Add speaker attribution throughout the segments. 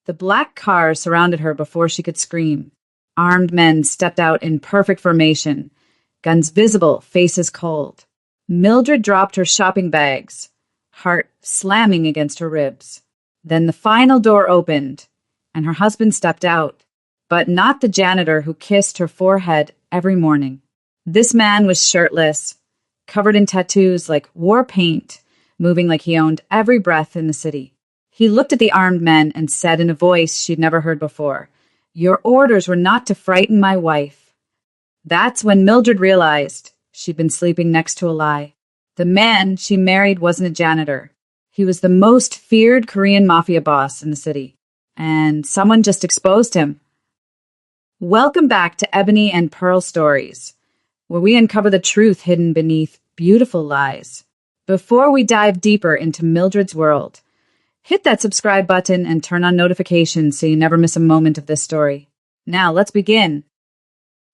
Speaker 1: The black car surrounded her before she could scream. Armed men stepped out in perfect formation, guns visible, faces cold. Mildred dropped her shopping bags, heart slamming against her ribs. Then the final door opened, and her husband stepped out, but not the janitor who kissed her forehead every morning. This man was shirtless, covered in tattoos like war paint, moving like he owned every breath in the city. He looked at the armed men and said in a voice she'd never heard before, "Your orders were not to frighten my wife." That's when Mildred realized she'd been sleeping next to a lie. The man she married wasn't a janitor. He was the most feared Korean mafia boss in the city. And someone just exposed him. Welcome back to Ebony and Pearl Stories, where we uncover the truth hidden beneath beautiful lies. Before we dive deeper into Mildred's world, hit that subscribe button and turn on notifications so you never miss a moment of this story. Now, let's begin.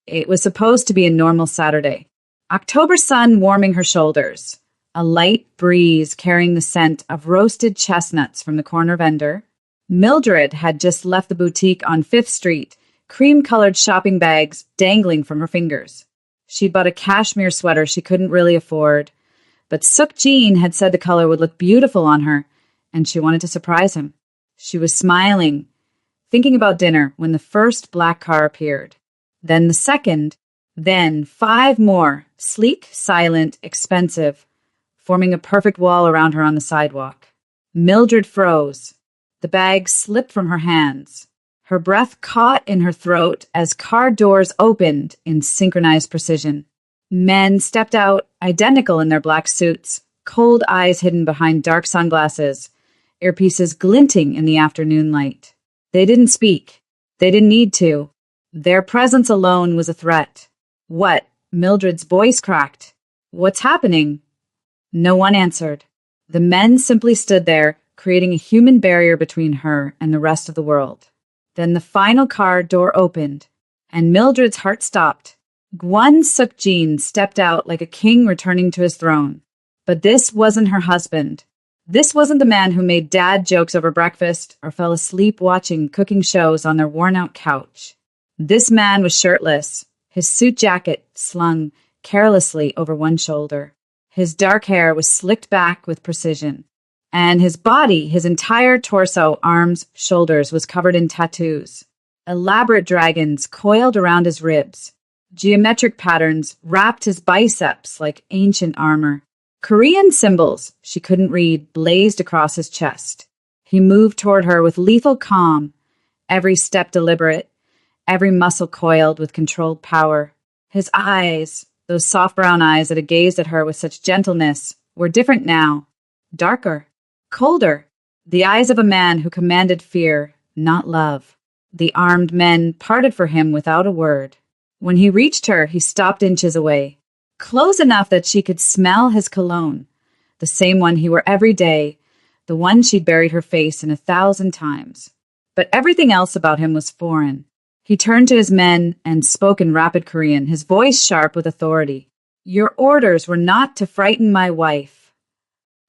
Speaker 1: It was supposed to be a normal Saturday. October sun warming her shoulders, a light breeze carrying the scent of roasted chestnuts from the corner vendor. Mildred had just left the boutique on 5th Street, cream-colored shopping bags dangling from her fingers. She'd bought a cashmere sweater she couldn't really afford, but Suk Jean had said the color would look beautiful on her, and she wanted to surprise him. She was smiling, thinking about dinner when the first black car appeared. Then the second, then 5 more, sleek, silent, expensive, forming a perfect wall around her on the sidewalk. Mildred froze. The bag slipped from her hands. Her breath caught in her throat as car doors opened in synchronized precision. Men stepped out, identical in their black suits, cold eyes hidden behind dark sunglasses, earpieces glinting in the afternoon light. They didn't speak. They didn't need to. Their presence alone was a threat. What? Mildred's voice cracked. What's happening? No one answered. The men simply stood there, creating a human barrier between her and the rest of the world. Then the final car door opened, and Mildred's heart stopped. Gwon Suk Jean stepped out like a king returning to his throne. But this wasn't her husband. This wasn't the man who made dad jokes over breakfast or fell asleep watching cooking shows on their worn-out couch. This man was shirtless, his suit jacket slung carelessly over one shoulder. His dark hair was slicked back with precision, and his body, his entire torso, arms, shoulders, was covered in tattoos. Elaborate dragons coiled around his ribs. Geometric patterns wrapped his biceps like ancient armor. Korean symbols she couldn't read blazed across his chest. He moved toward her with lethal calm, every step deliberate, every muscle coiled with controlled power. His eyes, those soft brown eyes that had gazed at her with such gentleness, were different now. Darker, colder. The eyes of a man who commanded fear, not love. The armed men parted for him without a word. When he reached her, he stopped inches away, close enough that she could smell his cologne, the same one he wore every day, the one she'd buried her face in 1,000 times. But everything else about him was foreign. He turned to his men and spoke in rapid Korean, his voice sharp with authority. "Your orders were not to frighten my wife."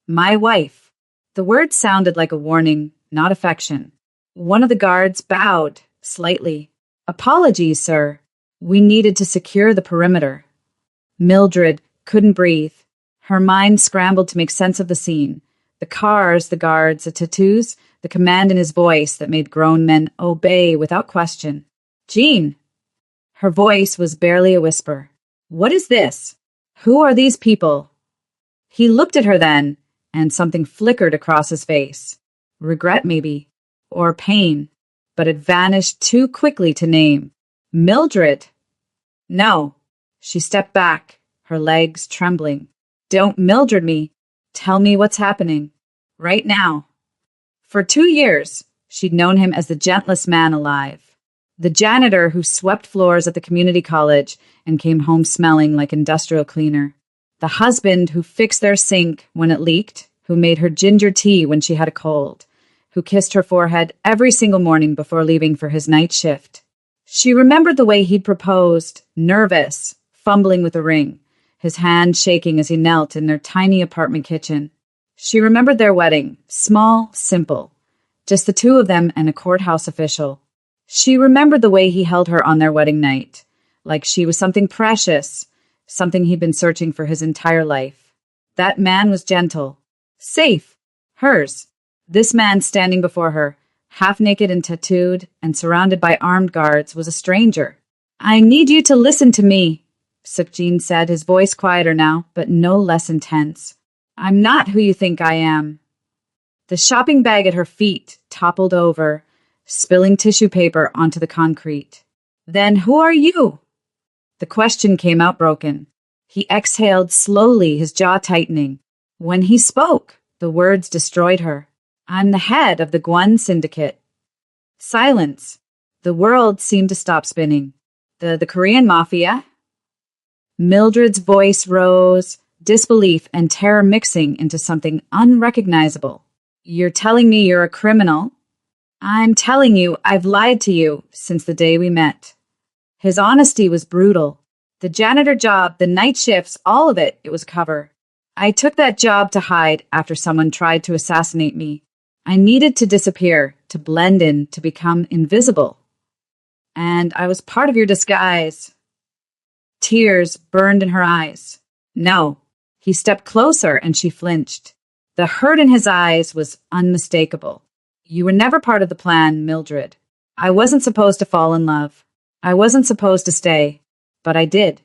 Speaker 1: My wife. The word sounded like a warning, not affection. One of the guards bowed slightly. "Apologies, sir. We needed to secure the perimeter." Mildred couldn't breathe. Her mind scrambled to make sense of the scene. The cars, the guards, the tattoos, the command in his voice that made grown men obey without question. "Jean." Her voice was barely a whisper. "What is this? Who are these people?" He looked at her then, and something flickered across his face. Regret, maybe, or pain, but it vanished too quickly to name. "Mildred." "No." She stepped back, her legs trembling. "Don't Mildred me. Tell me what's happening. Right now." For 2 years, she'd known him as the gentlest man alive. The janitor who swept floors at the community college and came home smelling like industrial cleaner. The husband who fixed their sink when it leaked, who made her ginger tea when she had a cold, who kissed her forehead every single morning before leaving for his night shift. She remembered the way he'd proposed, nervous, fumbling with a ring, his hand shaking as he knelt in their tiny apartment kitchen. She remembered their wedding, small, simple, Just the two of them and a courthouse official. She remembered the way he held her on their wedding night, like she was something precious, something he'd been searching for his entire life. That man was gentle, safe, hers. This man standing before her, half naked and tattooed and surrounded by armed guards, was a stranger. I need you to listen to me, Sukjin said, his voice quieter now, but no less intense. I'm not who you think I am. The shopping bag at her feet toppled over, spilling tissue paper onto the concrete. Then who are you? The question came out broken. He exhaled slowly, his jaw tightening. When he spoke, the words destroyed her. I'm the head of the Guan Syndicate. Silence. The world seemed to stop spinning. The Korean Mafia? Mildred's voice rose, disbelief and terror mixing into something unrecognizable. You're telling me you're a criminal? I'm telling you I've lied to you since the day we met. His honesty was brutal. The janitor job, the night shifts, all of it was cover. I took that job to hide after someone tried to assassinate me. I needed to disappear, to blend in, to become invisible. And I was part of your disguise. Tears burned in her eyes. No. He stepped closer and she flinched. The hurt in his eyes was unmistakable. You were never part of the plan, Mildred. I wasn't supposed to fall in love. I wasn't supposed to stay, but I did.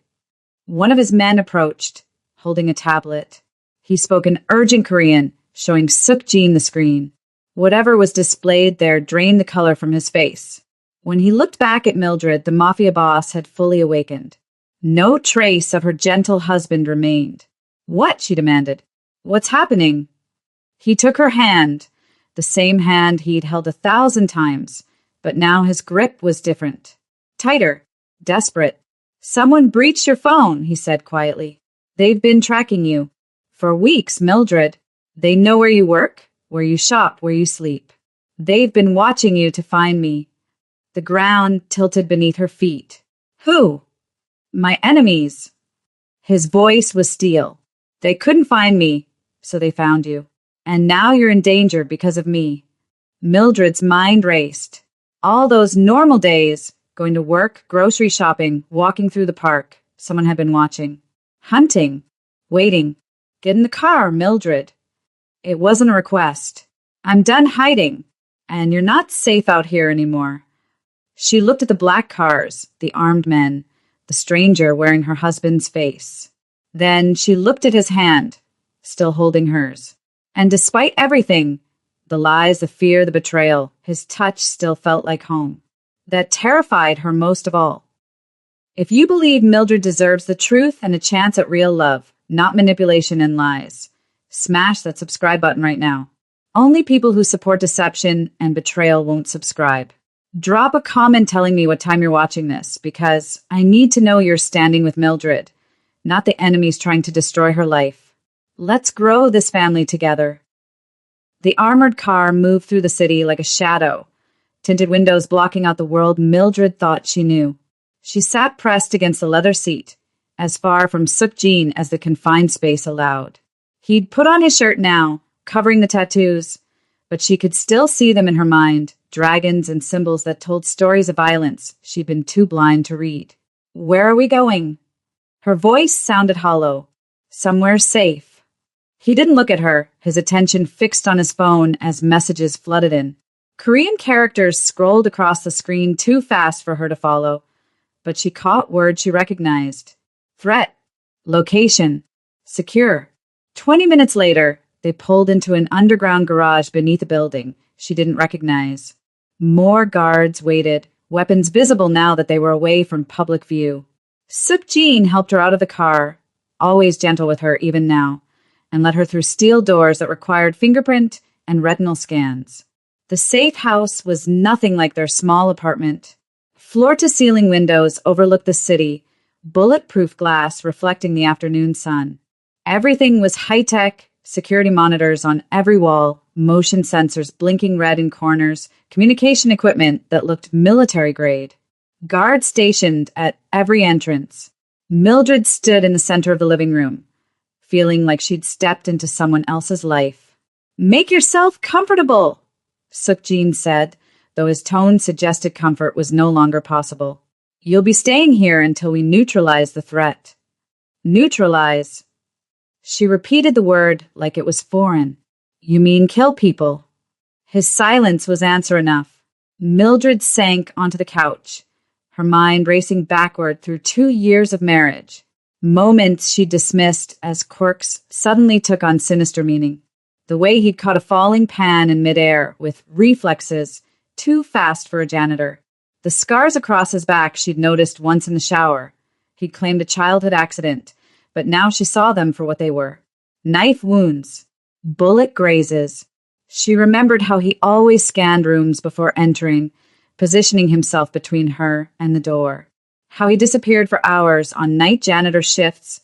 Speaker 1: One of his men approached, holding a tablet. He spoke in urgent Korean, showing Sukjin the screen. Whatever was displayed there drained the color from his face. When he looked back at Mildred, the Mafia boss had fully awakened. No trace of her gentle husband remained. What? She demanded. What's happening? He took her hand, the same hand he'd held 1,000 times, but now his grip was different. Tighter, desperate. Someone breached your phone, he said quietly. They've been tracking you. For weeks, Mildred. They know where you work, where you shop, where you sleep. They've been watching you to find me. The ground tilted beneath her feet. Who? My enemies. His voice was steel. They couldn't find me, so they found you. And now you're in danger because of me. Mildred's mind raced. All those normal days, going to work, grocery shopping, walking through the park, someone had been watching. Hunting. Waiting. Get in the car, Mildred. It wasn't a request. I'm done hiding, and you're not safe out here anymore. She looked at the black cars, the armed men, the stranger wearing her husband's face. Then she looked at his hand, still holding hers. And despite everything, the lies, the fear, the betrayal, his touch still felt like home. That terrified her most of all. If you believe Mildred deserves the truth and a chance at real love, not manipulation and lies, smash that subscribe button right now. Only people who support deception and betrayal won't subscribe. Drop a comment telling me what time you're watching this, because I need to know you're standing with Mildred, not the enemies trying to destroy her life. Let's grow this family together. The armored car moved through the city like a shadow, tinted windows blocking out the world Mildred thought she knew. She sat pressed against the leather seat, as far from Sukjin as the confined space allowed. He'd put on his shirt now, covering the tattoos, but she could still see them in her mind, dragons and symbols that told stories of violence she'd been too blind to read. Where are we going? Her voice sounded hollow. Somewhere safe. He didn't look at her, his attention fixed on his phone as messages flooded in. Korean characters scrolled across the screen too fast for her to follow, but she caught words she recognized. Threat. Location. Secure. 20 minutes later, they pulled into an underground garage beneath a building she didn't recognize. More guards waited, weapons visible now that they were away from public view. Sukjin helped her out of the car, always gentle with her even now, and led her through steel doors that required fingerprint and retinal scans. The safe house was nothing like their small apartment. Floor-to-ceiling windows overlooked the city, bulletproof glass reflecting the afternoon sun. Everything was high-tech, security monitors on every wall, motion sensors blinking red in corners, communication equipment that looked military-grade. Guards stationed at every entrance. Mildred stood in the center of the living room, feeling like she'd stepped into someone else's life. Make yourself comfortable, Sukjin said, though his tone suggested comfort was no longer possible. You'll be staying here until we neutralize the threat. Neutralize. She repeated the word like it was foreign. You mean kill people? His silence was answer enough. Mildred sank onto the couch, her mind racing backward through 2 years of marriage. Moments she dismissed as quirks suddenly took on sinister meaning. The way he'd caught a falling pan in midair with reflexes too fast for a janitor. The scars across his back she'd noticed once in the shower. He'd claimed a childhood accident, but now she saw them for what they were. Knife wounds. Bullet grazes. She remembered how he always scanned rooms before entering, positioning himself between her and the door. How he disappeared for hours on night janitor shifts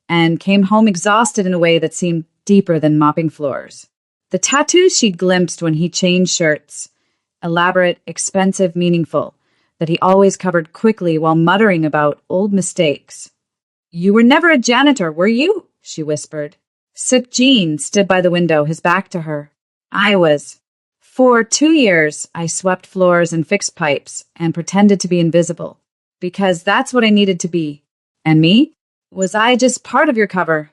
Speaker 1: and came home exhausted in a way that seemed deeper than mopping floors. The tattoos she'd glimpsed when he changed shirts, elaborate, expensive, meaningful, that he always covered quickly while muttering about old mistakes. You were never a janitor, were you? She whispered. Sukjin stood by the window, his back to her. I was. For 2 years, I swept floors and fixed pipes and pretended to be invisible. Because that's what I needed to be. And me? Was I just part of your cover?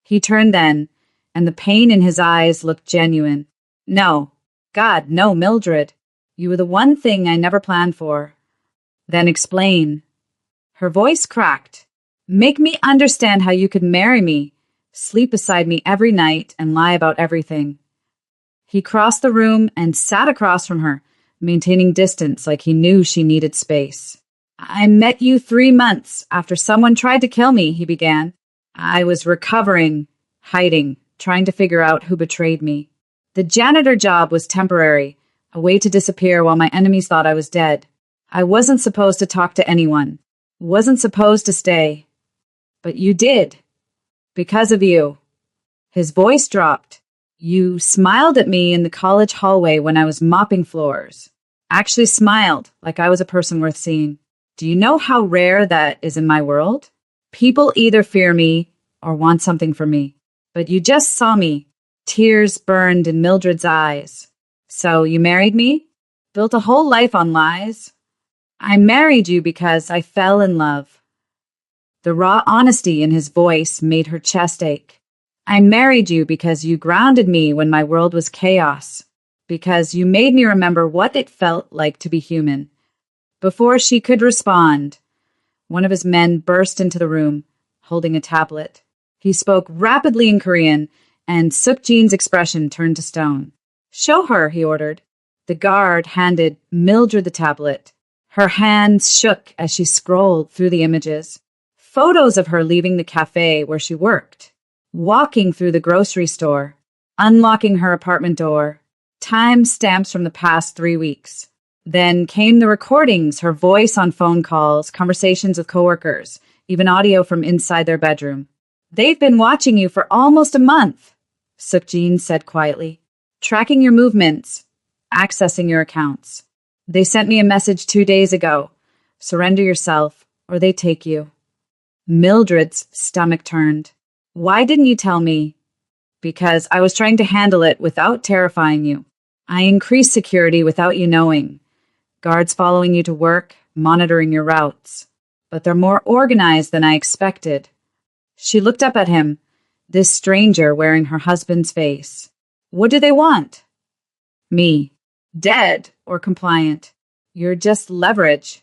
Speaker 1: He turned then, and the pain in his eyes looked genuine. No. God, no, Mildred. You were the one thing I never planned for. Then explain. Her voice cracked. Make me understand how you could marry me, sleep beside me every night, and lie about everything. He crossed the room and sat across from her, maintaining distance like he knew she needed space. I met you 3 months after someone tried to kill me, he began. I was recovering, hiding, trying to figure out who betrayed me. The janitor job was temporary, a way to disappear while my enemies thought I was dead. I wasn't supposed to talk to anyone, wasn't supposed to stay. But you did. Because of you. His voice dropped. You smiled at me in the college hallway when I was mopping floors. Actually smiled, like I was a person worth seeing. Do you know how rare that is in my world? People either fear me or want something from me. But you just saw me. Tears burned in Mildred's eyes. So you married me? Built a whole life on lies? I married you because I fell in love. The raw honesty in his voice made her chest ache. I married you because you grounded me when my world was chaos. Because you made me remember what it felt like to be human. Before she could respond, one of his men burst into the room, holding a tablet. He spoke rapidly in Korean, and Sukjin's expression turned to stone. Show her, he ordered. The guard handed Mildred the tablet. Her hands shook as she scrolled through the images. Photos of her leaving the cafe where she worked, walking through the grocery store, unlocking her apartment door, time stamps from the past 3 weeks. Then came the recordings, her voice on phone calls, conversations with coworkers, even audio from inside their bedroom. They've been watching you for almost a month, Sukjin said quietly, tracking your movements, accessing your accounts. They sent me a message 2 days ago. Surrender yourself, or they take you. Mildred's stomach turned. Why didn't you tell me? Because I was trying to handle it without terrifying you. I increased security without you knowing. Guards following you to work, monitoring your routes. But they're more organized than I expected. She looked up at him, this stranger wearing her husband's face. What do they want? Me. Dead or compliant. You're just leverage.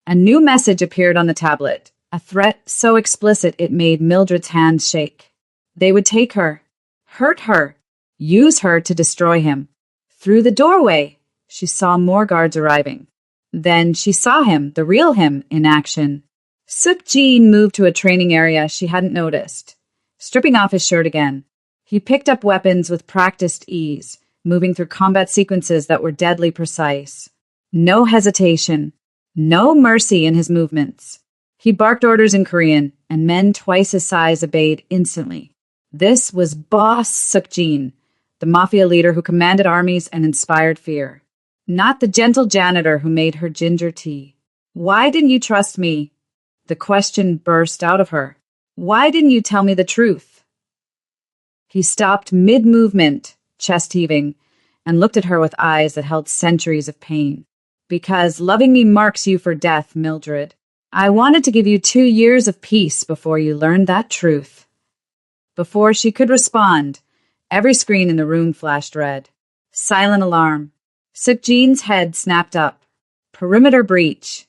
Speaker 1: A new message appeared on the tablet, a threat so explicit it made Mildred's hands shake. They would take her, hurt her, use her to destroy him. Through the doorway, she saw more guards arriving. Then she saw him, the real him, in action. Sukjin moved to a training area she hadn't noticed, stripping off his shirt again. He picked up weapons with practiced ease, moving through combat sequences that were deadly precise. No hesitation, no mercy in his movements. He barked orders in Korean, and men twice his size obeyed instantly. This was Boss Sukjin, the Mafia leader who commanded armies and inspired fear. Not the gentle janitor who made her ginger tea. Why didn't you trust me? The question burst out of her. Why didn't you tell me the truth? He stopped mid-movement, chest heaving, and looked at her with eyes that held centuries of pain. Because loving me marks you for death, Mildred. I wanted to give you 2 years of peace before you learned that truth. Before she could respond, every screen in the room flashed red. Silent alarm. Sukjean's head snapped up. Perimeter breach.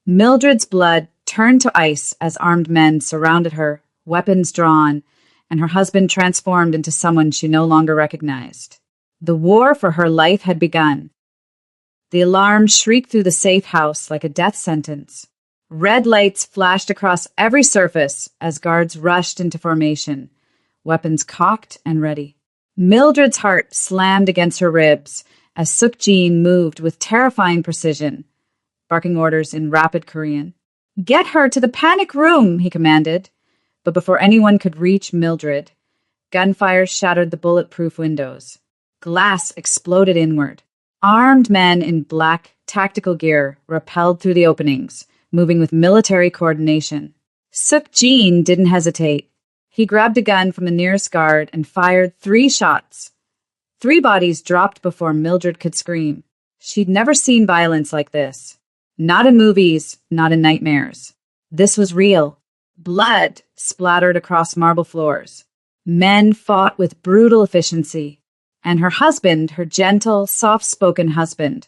Speaker 1: Mildred's blood turned to ice as armed men surrounded her, weapons drawn, and her husband transformed into someone she no longer recognized. The war for her life had begun. The alarm shrieked through the safe house like a death sentence. Red lights flashed across every surface as guards rushed into formation, weapons cocked and ready. Mildred's heart slammed against her ribs as Sukjean moved with terrifying precision, barking orders in rapid Korean. "Get her to the panic room," he commanded. But before anyone could reach Mildred, gunfire shattered the bulletproof windows. Glass exploded inward. Armed men in black tactical gear rappelled through the openings, moving with military coordination. Sukjean didn't hesitate. He grabbed a gun from the nearest guard and fired 3 shots. 3 bodies dropped before Mildred could scream. She'd never seen violence like this. Not in movies, not in nightmares. This was real. Blood splattered across marble floors. Men fought with brutal efficiency. And her husband, her gentle, soft-spoken husband,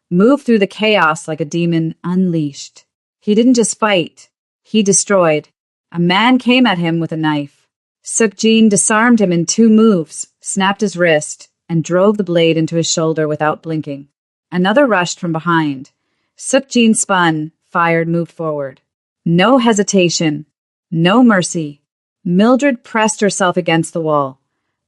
Speaker 1: moved through the chaos like a demon unleashed. He didn't just fight. He destroyed. A man came at him with a knife. Sukjean disarmed him in 2 moves, snapped his wrist, and drove the blade into his shoulder without blinking. Another rushed from behind. Sukjean spun, fired, moved forward. No hesitation. No mercy. Mildred pressed herself against the wall,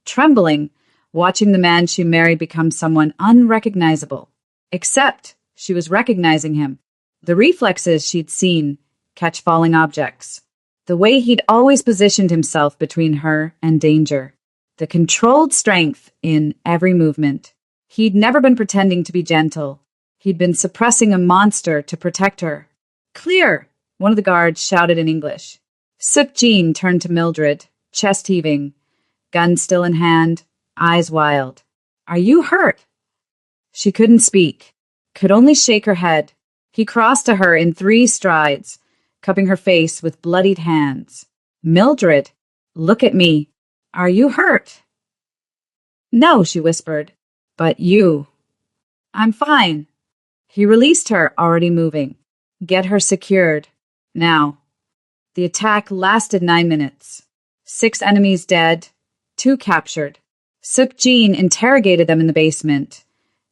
Speaker 1: trembling, watching the man she married become someone unrecognizable. Except she was recognizing him. The reflexes she'd seen catch falling objects. The way he'd always positioned himself between her and danger. The controlled strength in every movement. He'd never been pretending to be gentle. He'd been suppressing a monster to protect her. "Clear!" one of the guards shouted in English. Sukjean turned to Mildred, chest heaving, gun still in hand, eyes wild. "Are you hurt?" She couldn't speak, could only shake her head. He crossed to her in 3 strides, cupping her face with bloodied hands. "Mildred, look at me. Are you hurt?" "No," she whispered. "But you." "I'm fine." He released her, already moving. "Get her secured. Now." The attack lasted 9 minutes. 6 enemies dead, 2 captured. Sukjean interrogated them in the basement.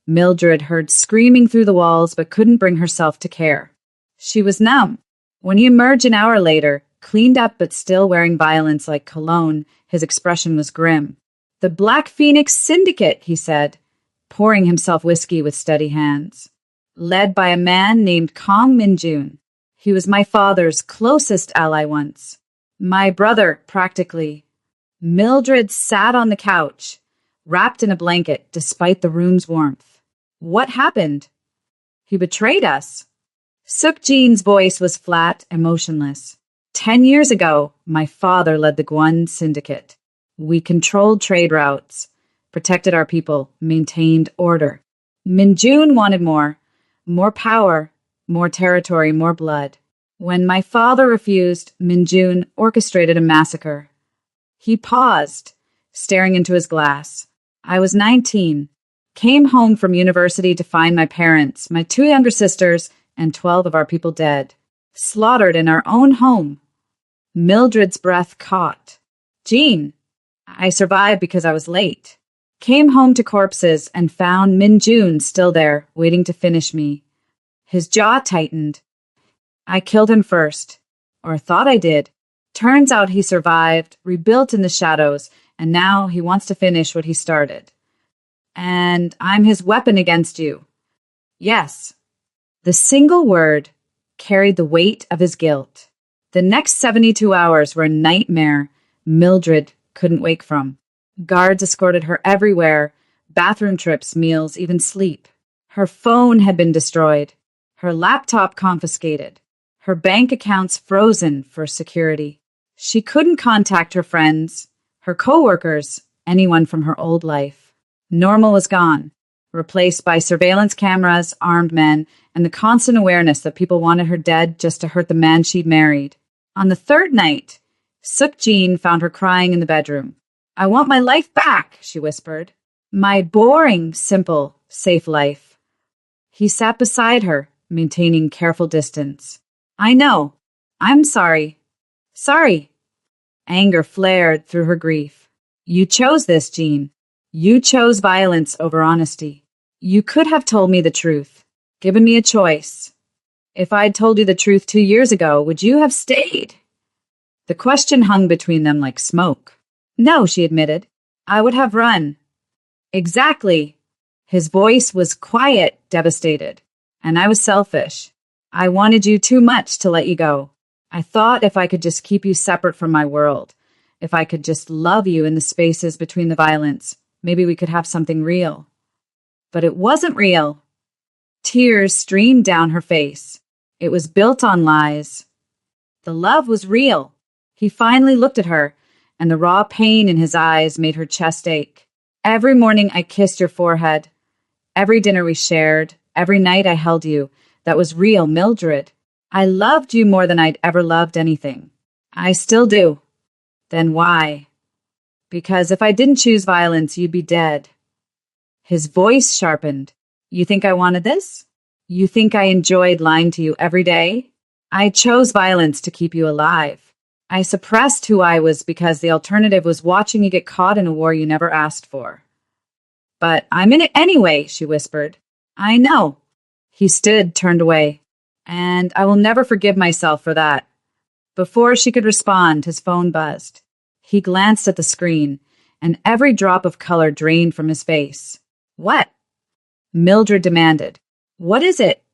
Speaker 1: Mildred heard screaming through the walls but couldn't bring herself to care. She was numb. When he emerged an hour later, cleaned up but still wearing violence like cologne, his expression was grim. "The Black Phoenix Syndicate," he said, pouring himself whiskey with steady hands. "Led by a man named Kong Minjun. He was my father's closest ally once. My brother, practically." Mildred sat on the couch, wrapped in a blanket despite the room's warmth. "What happened?" "He betrayed us." Sukjean's voice was flat, emotionless. 10 years ago, my father led the Guan Syndicate. We controlled trade routes, protected our people, maintained order. Minjun wanted more power, more territory, more blood. When my father refused, Minjun orchestrated a massacre. He paused, staring into his glass. I was 19, came home from university to find my parents, my 2 younger sisters, and 12 of our people dead, slaughtered in our own home. Mildred's breath caught. "Jean, I survived because I was late. Came home to corpses and found Minjun still there, waiting to finish me." His jaw tightened. "I killed him first, or thought I did. Turns out he survived, rebuilt in the shadows, and now he wants to finish what he started. And I'm his weapon against you." "Yes." The single word carried the weight of his guilt. The next 72 hours were a nightmare Mildred couldn't wake from. Guards escorted her everywhere, bathroom trips, meals, even sleep. Her phone had been destroyed, her laptop confiscated, her bank accounts frozen for security. She couldn't contact her friends, her coworkers, anyone from her old life. Normal was gone. replaced by surveillance cameras, armed men, and the constant awareness that people wanted her dead just to hurt the man she'd married. On the third night, Suk-jin found her crying in the bedroom. "I want my life back," she whispered. "My boring, simple, safe life." He sat beside her, maintaining careful distance. "I know. I'm sorry. Sorry." Anger flared through her grief. "You chose this, Jean. You chose violence over honesty. You could have told me the truth, given me a choice. If I'd told you the truth 2 years ago, would you have stayed?" The question hung between them like smoke. "No," she admitted. "I would have run." "Exactly." His voice was quiet, devastated. "And I was selfish. I wanted you too much to let you go. I thought if I could just keep you separate from my world, if I could just love you in the spaces between the violence, maybe we could have something real." But it wasn't real. Tears streamed down her face. It was built on lies. The love was real. He finally looked at her, and the raw pain in his eyes made her chest ache. "Every morning I kissed your forehead. Every dinner we shared. Every night I held you. That was real, Mildred. I loved you more than I'd ever loved anything. I still do." "Then why?" "Because if I didn't choose violence, you'd be dead." His voice sharpened. "You think I wanted this? You think I enjoyed lying to you every day? I chose violence to keep you alive. I suppressed who I was because the alternative was watching you get caught in a war you never asked for." "But I'm in it anyway," she whispered. "I know." He stood, turned away. "And I will never forgive myself for that." Before she could respond, his phone buzzed. He glanced at the screen, and every drop of color drained from his face. "What?" Mildred demanded. "What is it?"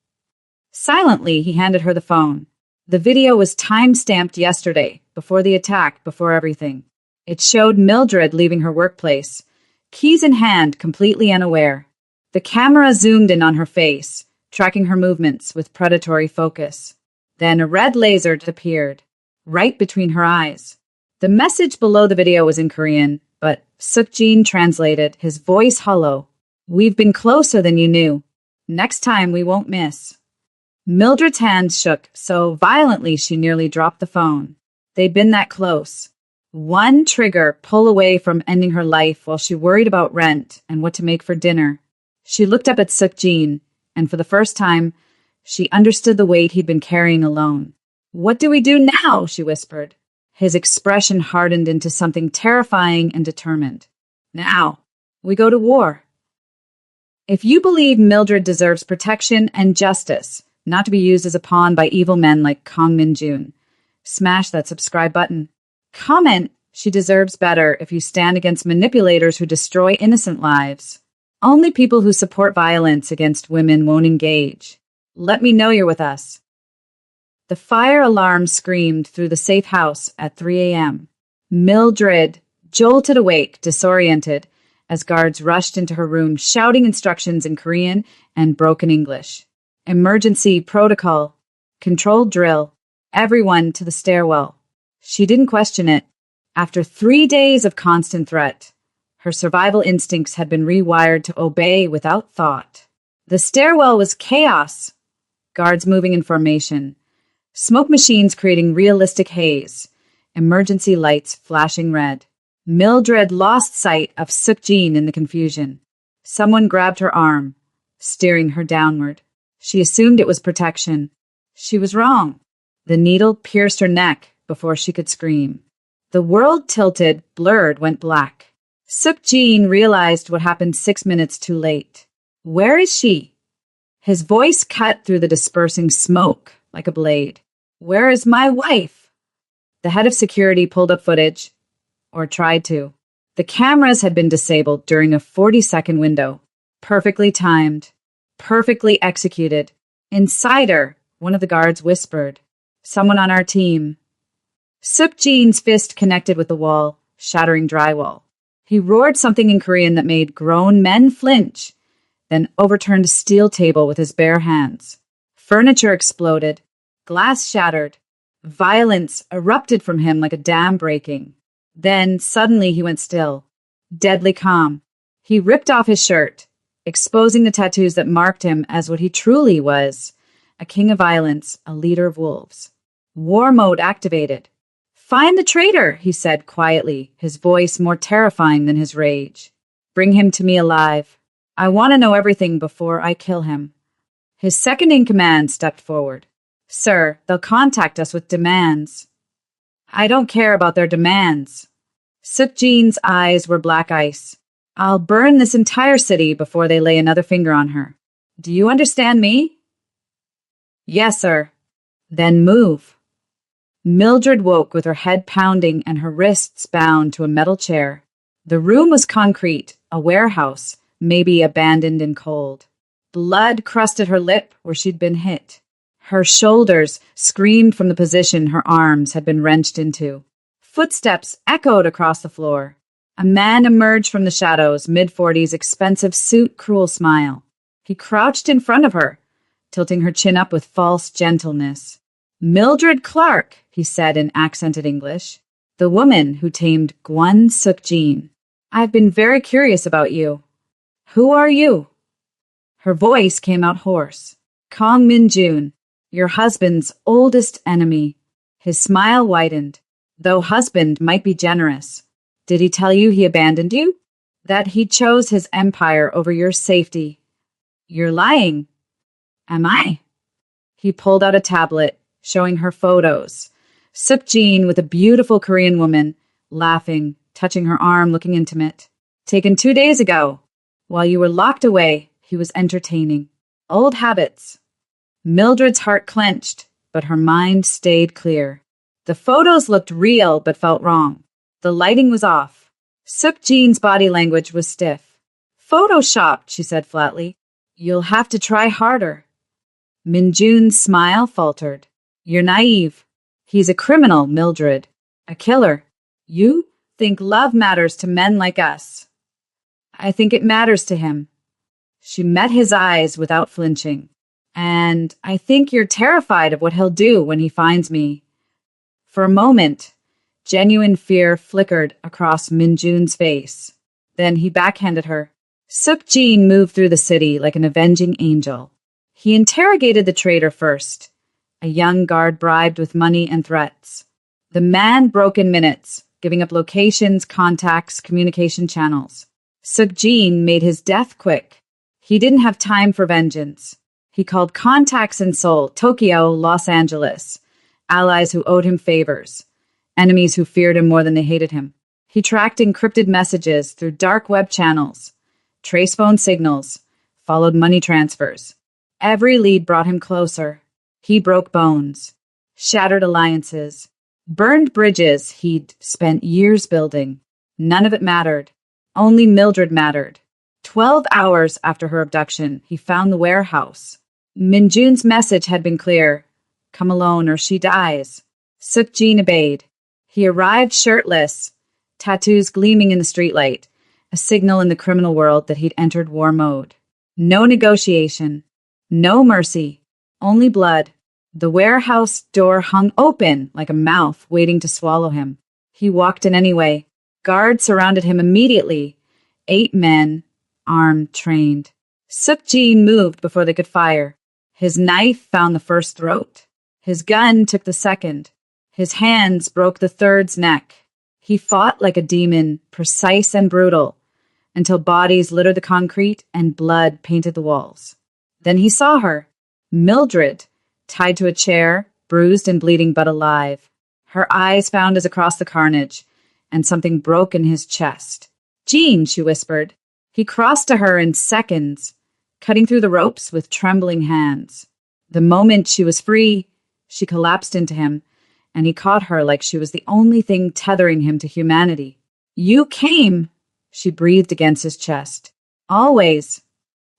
Speaker 1: Silently, he handed her the phone. The video was time-stamped yesterday, before the attack, before everything. It showed Mildred leaving her workplace, keys in hand, completely unaware. The camera zoomed in on her face, tracking her movements with predatory focus. Then a red laser appeared, right between her eyes. The message below the video was in Korean, but Suk-jin translated, his voice hollow. "We've been closer than you knew. Next time we won't miss." Mildred's hands shook so violently she nearly dropped the phone. They'd been that close. One trigger pull away from ending her life while she worried about rent and what to make for dinner. She looked up at Suk-jin, and for the first time, she understood the weight he'd been carrying alone. "What do we do now?" she whispered. His expression hardened into something terrifying and determined. "Now, we go to war." If you believe Mildred deserves protection and justice, not to be used as a pawn by evil men like Kong Min-jun, smash that subscribe button. Comment, "She deserves better," if you stand against manipulators who destroy innocent lives. Only people who support violence against women won't engage. Let me know you're with us. The fire alarm screamed through the safe house at 3 a.m. Mildred jolted awake, disoriented, as guards rushed into her room, shouting instructions in Korean and broken English. Emergency protocol, controlled drill, everyone to the stairwell. She didn't question it. After 3 days of constant threat, her survival instincts had been rewired to obey without thought. The stairwell was chaos. Guards moving in formation. Smoke machines creating realistic haze. Emergency lights flashing red. Mildred lost sight of Suk-jin in the confusion. Someone grabbed her arm, steering her downward. She assumed it was protection. She was wrong. The needle pierced her neck before she could scream. The world tilted, blurred, went black. Suk-jin realized what happened 6 minutes too late. "Where is she?" His voice cut through the dispersing smoke like a blade. "Where is my wife?" The head of security pulled up footage, or tried to. The cameras had been disabled during a 40-second window. Perfectly timed. Perfectly executed. "Inside her," one of the guards whispered. "Someone on our team." Suk-jin's fist connected with the wall, shattering drywall. He roared something in Korean that made grown men flinch, then overturned a steel table with his bare hands. Furniture exploded. Glass shattered. Violence erupted from him like a dam breaking. Then, suddenly, he went still. Deadly calm. He ripped off his shirt. exposing the tattoos that marked him as what he truly was, a king of violence, a leader of wolves. War mode activated. Find the traitor, he said quietly, his voice more terrifying than his rage. Bring him to me alive. I want to know everything before I kill him. His second-in-command stepped forward. Sir, they'll contact us with demands. I don't care about their demands. Sukjin's eyes were black ice. I'll burn this entire city before they lay another finger on her. Do you understand me? Yes, sir. Then move. Mildred woke with her head pounding and her wrists bound to a metal chair. The room was concrete, a warehouse, maybe abandoned and cold. Blood crusted her lip where she'd been hit. Her shoulders screamed from the position her arms had been wrenched into. Footsteps echoed across the floor. A man emerged from the shadows, mid-40s, expensive suit, cruel smile. He crouched in front of her, tilting her chin up with false gentleness. Mildred Clark, he said in accented English. The woman who tamed Gwan Sukjin. I've been very curious about you. Who are you? Her voice came out hoarse. Kong Min-jun, your husband's oldest enemy. His smile widened. Though husband might be generous. Did he tell you he abandoned you? That he chose his empire over your safety? You're lying. Am I? He pulled out a tablet, showing her photos. Sukjin with a beautiful Korean woman, laughing, touching her arm, looking intimate. Taken 2 days ago. While you were locked away, he was entertaining. Old habits. Mildred's heart clenched, but her mind stayed clear. The photos looked real but felt wrong. The lighting was off. Sukjin's body language was stiff. Photoshopped, she said flatly. You'll have to try harder. Min-jun's smile faltered. You're naive. He's a criminal, Mildred. A killer. You think love matters to men like us. I think it matters to him. She met his eyes without flinching. And I think you're terrified of what he'll do when he finds me. For a moment, genuine fear flickered across Min-jun's face. Then he backhanded her. Sukjin moved through the city like an avenging angel. He interrogated the traitor first, a young guard bribed with money and threats. The man broke in minutes, giving up locations, contacts, communication channels. Sukjin made his death quick. He didn't have time for vengeance. He called contacts in Seoul, Tokyo, Los Angeles. Allies who owed him favors, enemies who feared him more than they hated him. He tracked encrypted messages through dark web channels, traced phone signals, followed money transfers. Every lead brought him closer. He broke bones, shattered alliances, burned bridges he'd spent years building. None of it mattered. Only Mildred mattered. 12 hours after her abduction, he found the warehouse. Min-jun's message had been clear. Come alone or she dies. Sukjin obeyed. He arrived shirtless, tattoos gleaming in the streetlight, a signal in the criminal world that he'd entered war mode. No negotiation, no mercy, only blood. The warehouse door hung open like a mouth waiting to swallow him. He walked in anyway. Guards surrounded him immediately. 8 men, armed, trained. Sukjin moved before they could fire. His knife found the first throat. His gun took the second. His hands broke the third's neck. He fought like a demon, precise and brutal, until bodies littered the concrete and blood painted the walls. Then he saw her, Mildred, tied to a chair, bruised and bleeding but alive. Her eyes found his across the carnage, and something broke in his chest. Jean, she whispered. He crossed to her in seconds, cutting through the ropes with trembling hands. The moment she was free, she collapsed into him, and he caught her like she was the only thing tethering him to humanity. You came, she breathed against his chest. Always.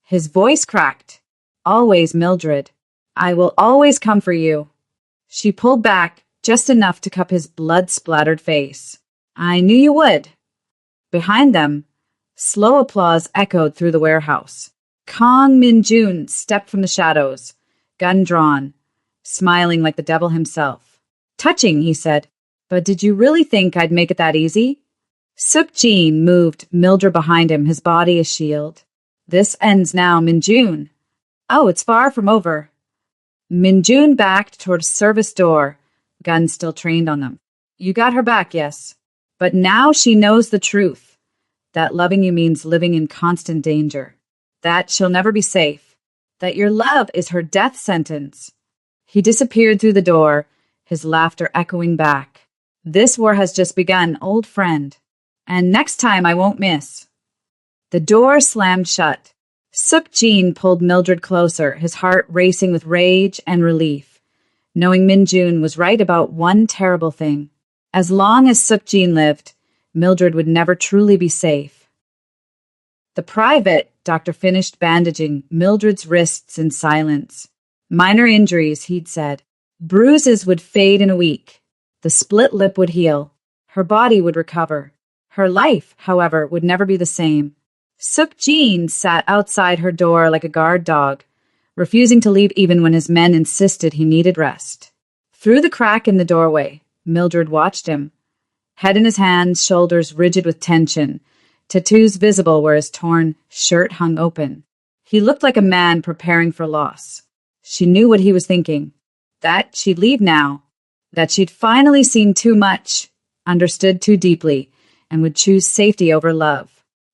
Speaker 1: His voice cracked. Always, Mildred. I will always come for you. She pulled back just enough to cup his blood-splattered face. I knew you would. Behind them, slow applause echoed through the warehouse. Kong Min-jun stepped from the shadows, gun drawn, smiling like the devil himself. Touching, he said. But did you really think I'd make it that easy? Sukjin moved Mildred behind him, his body a shield. This ends now, Minjun. Oh, it's far from over. Minjun backed toward a service door, guns still trained on them. You got her back, yes. But now she knows the truth. That loving you means living in constant danger. That she'll never be safe. That your love is her death sentence. He disappeared through the door, his laughter echoing back. This war has just begun, old friend. And next time I won't miss. The door slammed shut. Suk-jin pulled Mildred closer, his heart racing with rage and relief, knowing Min-jun was right about one terrible thing. As long as Suk-jin lived, Mildred would never truly be safe. The private doctor finished bandaging Mildred's wrists in silence. Minor injuries, he'd said. Bruises would fade in a week. The split lip would heal. Her body would recover. Her life, however, would never be the same. Suk-jin sat outside her door like a guard dog, refusing to leave even when his men insisted he needed rest. Through the crack in the doorway, Mildred watched him. Head in his hands, shoulders rigid with tension, tattoos visible where his torn shirt hung open. He looked like a man preparing for loss. She knew what he was thinking. That she'd leave now. That she'd finally seen too much, understood too deeply, and would choose safety over love.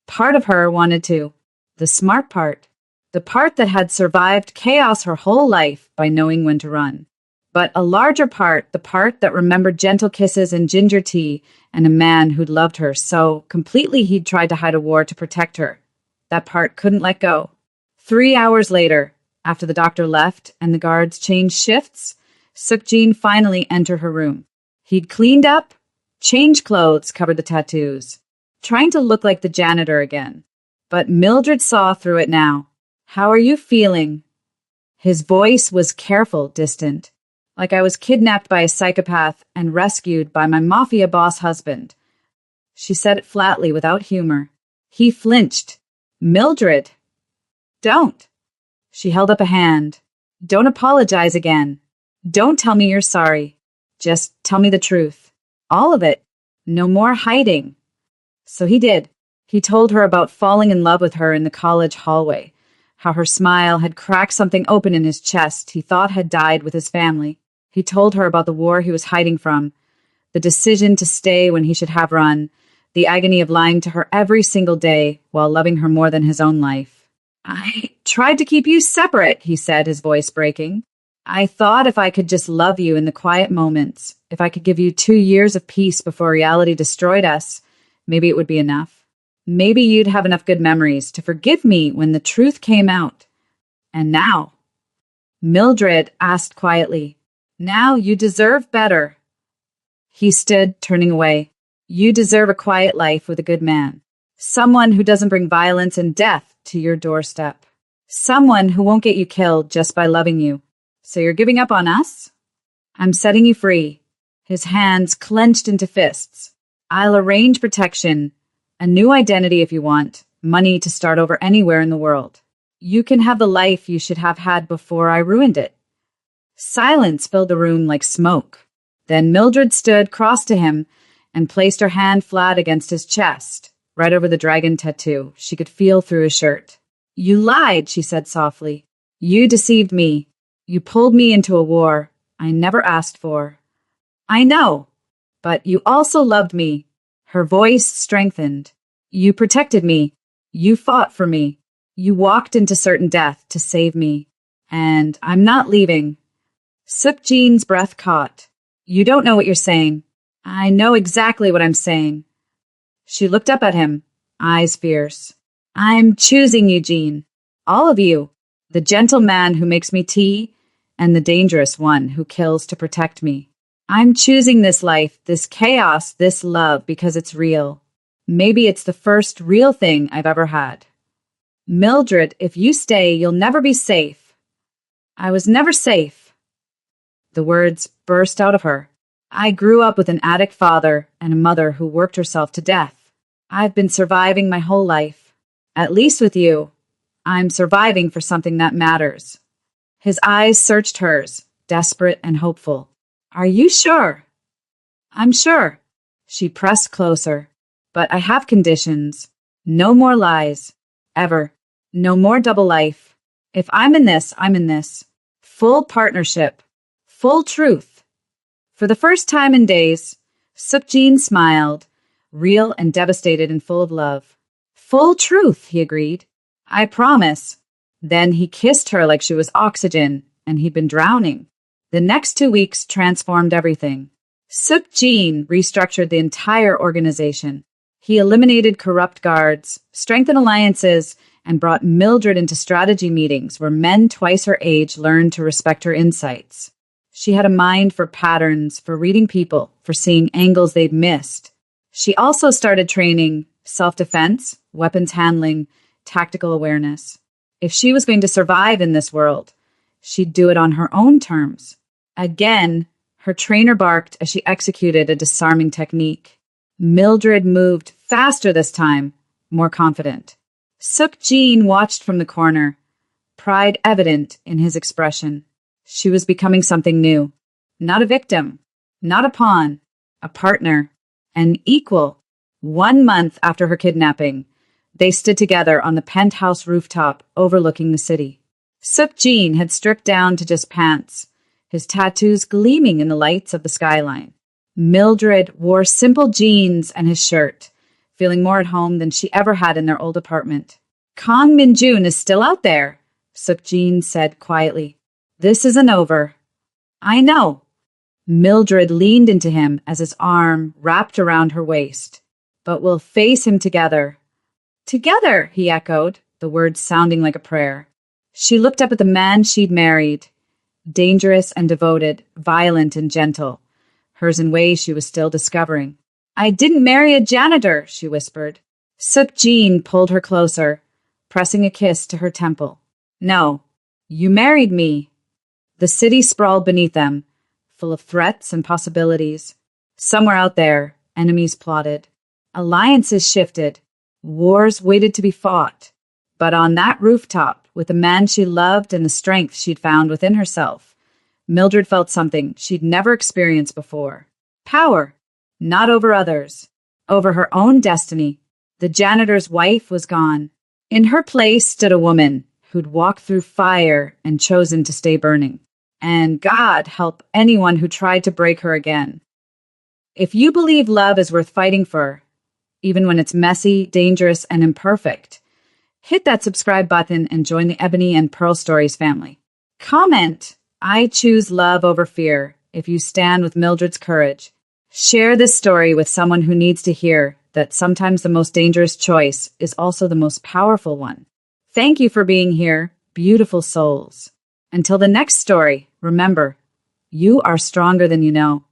Speaker 1: Part of her wanted to. The smart part. The part that had survived chaos her whole life by knowing when to run. But a larger part, the part that remembered gentle kisses and ginger tea and a man who'd loved her so completely he'd tried to hide a war to protect her. That part couldn't let go. 3 hours later, after the doctor left and the guards changed shifts, Suk-jin finally entered her room. He'd cleaned up, changed clothes, covered the tattoos, trying to look like the janitor again. But Mildred saw through it now. How are you feeling? His voice was careful, distant, like I was kidnapped by a psychopath and rescued by my Mafia boss husband. She said it flatly, without humor. He flinched. Mildred! Don't! She held up a hand. Don't apologize again. Don't tell me you're sorry. Just tell me the truth. All of it. No more hiding. So he did. He told her about falling in love with her in the college hallway, how her smile had cracked something open in his chest he thought had died with his family. He told her about the war he was hiding from, the decision to stay when he should have run, the agony of lying to her every single day while loving her more than his own life. I tried to keep you separate, he said, his voice breaking. I thought if I could just love you in the quiet moments, if I could give you 2 years of peace before reality destroyed us, maybe it would be enough. Maybe you'd have enough good memories to forgive me when the truth came out. And now? Mildred asked quietly, now you deserve better. He stood, turning away. You deserve a quiet life with a good man. Someone who doesn't bring violence and death to your doorstep. Someone who won't get you killed just by loving you. So you're giving up on us? I'm setting you free. His hands clenched into fists. I'll arrange protection, a new identity if you want, money to start over anywhere in the world. You can have the life you should have had before I ruined it. Silence filled the room like smoke. Then Mildred stood, crossed to him, and placed her hand flat against his chest, right over the dragon tattoo. She could feel through his shirt. You lied, she said softly. You deceived me. You pulled me into a war I never asked for. I know, but you also loved me. Her voice strengthened. You protected me. You fought for me. You walked into certain death to save me. And I'm not leaving. Suk-jin's breath caught. You don't know what you're saying. I know exactly what I'm saying. She looked up at him, eyes fierce. I'm choosing you, Jean. All of you. The gentle man who makes me tea, and the dangerous one who kills to protect me. I'm choosing this life, this chaos, this love, because it's real. Maybe it's the first real thing I've ever had. Mildred, if you stay, you'll never be safe. I was never safe. The words burst out of her. I grew up with an addict father and a mother who worked herself to death. I've been surviving my whole life. At least with you, I'm surviving for something that matters. His eyes searched hers, desperate and hopeful. Are you sure? I'm sure. She pressed closer. But I have conditions. No more lies. Ever. No more double life. If I'm in this, I'm in this. Full partnership. Full truth. For the first time in days, Sukjin smiled, real and devastated and full of love. Full truth, he agreed. I promise. Then he kissed her like she was oxygen, and he'd been drowning. The next 2 weeks transformed everything. Sukjin restructured the entire organization. He eliminated corrupt guards, strengthened alliances, and brought Mildred into strategy meetings where men twice her age learned to respect her insights. She had a mind for patterns, for reading people, for seeing angles they'd missed. She also started training self-defense, weapons handling, tactical awareness. If she was going to survive in this world, she'd do it on her own terms. Again, her trainer barked as she executed a disarming technique. Mildred moved faster this time, more confident. Sukjin watched from the corner, pride evident in his expression. She was becoming something new. Not a victim, not a pawn, a partner, an equal. 1 month after her kidnapping, they stood together on the penthouse rooftop overlooking the city. Sukjin had stripped down to just pants, his tattoos gleaming in the lights of the skyline. Mildred wore simple jeans and his shirt, feeling more at home than she ever had in their old apartment. Kang Minjun is still out there, Sukjin said quietly. This isn't over. I know. Mildred leaned into him as his arm wrapped around her waist. But we'll face him together. Together, he echoed, the words sounding like a prayer. She looked up at the man she'd married, dangerous and devoted, violent and gentle, hers in ways she was still discovering. I didn't marry a janitor, she whispered. Sukjin pulled her closer, pressing a kiss to her temple. No, you married me. The city sprawled beneath them, full of threats and possibilities. Somewhere out there, enemies plotted. Alliances shifted. Wars waited to be fought. But on that rooftop, with the man she loved and the strength she'd found within herself, Mildred felt something she'd never experienced before. Power. Not over others. Over her own destiny. The janitor's wife was gone. In her place stood a woman who'd walked through fire and chosen to stay burning. And God help anyone who tried to break her again. If you believe love is worth fighting for, even when it's messy, dangerous, and imperfect, hit that subscribe button and join the Ebony and Pearl Stories family. Comment, I choose love over fear, if you stand with Mildred's courage. Share this story with someone who needs to hear that sometimes the most dangerous choice is also the most powerful one. Thank you for being here, beautiful souls. Until the next story, remember, you are stronger than you know.